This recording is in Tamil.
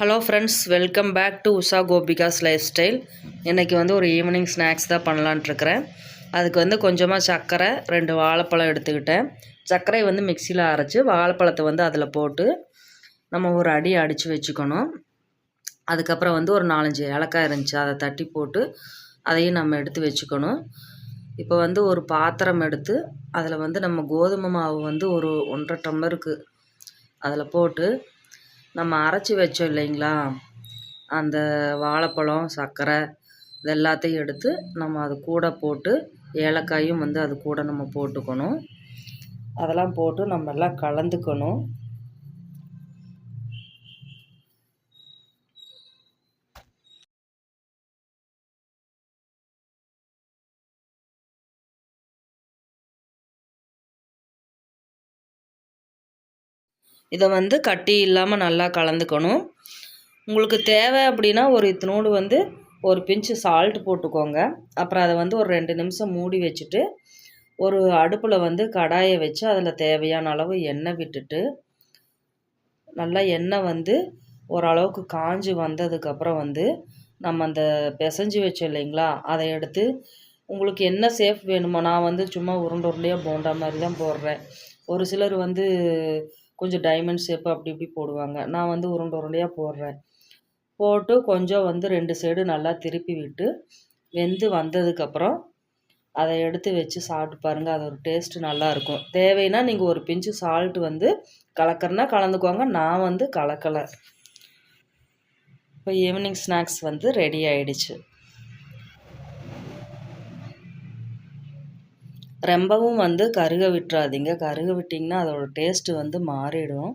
Hello friends, welcome back to Usha Gopika's lifestyle. இன்றைக்கி வந்து ஒரு ஈவினிங் ஸ்நாக்ஸ் தான் பண்ணலான்ட்ருக்கிறேன். அதுக்கு வந்து கொஞ்சமாக சர்க்கரை, 2 வாழைப்பழம் எடுத்துக்கிட்டேன். சர்க்கரை வந்து மிக்சியில் அரைச்சி வாழைப்பழத்தை வந்து அதில் போட்டு நம்ம ஒரு அடி அடித்து வச்சுக்கணும். அதுக்கப்புறம் வந்து ஒரு 4-5 ஏலக்காய் இருந்துச்சு, அதை தட்டி போட்டு அதையும் நம்ம எடுத்து வச்சுக்கணும். இப்போ வந்து ஒரு பாத்திரம் எடுத்து அதில் வந்து நம்ம கோதுமை மாவு வந்து ஒரு 1.5 டம்ளருக்கு அதில் போட்டு நம்ம அரைச்சி வச்சோம் இல்லைங்களா, அந்த வாழைப்பழம், சர்க்கரை இது எல்லாத்தையும் எடுத்து நம்ம அது கூட போட்டு ஏலக்காயும் வந்து அது கூட நம்ம போட்டுக்கணும். அதெல்லாம் போட்டு நம்ம எல்லாம் கலந்துக்கணும். இதை வந்து கட்டி இல்லாமல் நல்லா கலந்துக்கணும். உங்களுக்கு தேவை அப்படின்னா ஒரு இத்தினோடு வந்து ஒரு பிஞ்சு சால்ட் போட்டுக்கோங்க. அப்புறம் அதை வந்து ஒரு 2 நிமிஷம் மூடி வச்சுட்டு ஒரு அடுப்பில் வந்து கடாயை வச்சு அதில் தேவையான அளவு எண்ணெய் விட்டுட்டு நல்லா எண்ணெய் வந்து ஓரளவுக்கு காஞ்சி வந்ததுக்கப்புறம் வந்து நம்ம அந்த பிசைஞ்சு வச்சோம் இல்லைங்களா, அதை எடுத்து உங்களுக்கு என்ன ஷேப் வேணுமோ, நான் வந்து சும்மா உருண்டை உருண்டையாக போண்டா மாதிரி தான் போடுறேன். ஒரு சிலர் வந்து கொஞ்சம் டைமண்ட் ஷேப்பு அப்படி இப்படி போடுவாங்க. நான் வந்து உருண்டை உருண்டையாக போடுறேன். போட்டு கொஞ்சம் வந்து 2 சைடு நல்லா திருப்பி விட்டு வெந்து வந்ததுக்கப்புறம் அதை எடுத்து வச்சு சாப்பிட்டு பாருங்கள். அது ஒரு டேஸ்ட்டு நல்லாயிருக்கும். தேவைன்னா நீங்கள் ஒரு பிஞ்சு சால்ட்டு வந்து கலக்கிறனா கலந்துக்கோங்க. நான் வந்து கலக்கலை. இப்போ ஈவினிங் ஸ்நாக்ஸ் வந்து ரெடி ஆயிடுச்சு. ரொம்பவும் வந்து கருக விட்டுறாதீங்க. கருக விட்டிங்கன்னா அதோடய டேஸ்ட்டு வந்து மாறிடும்.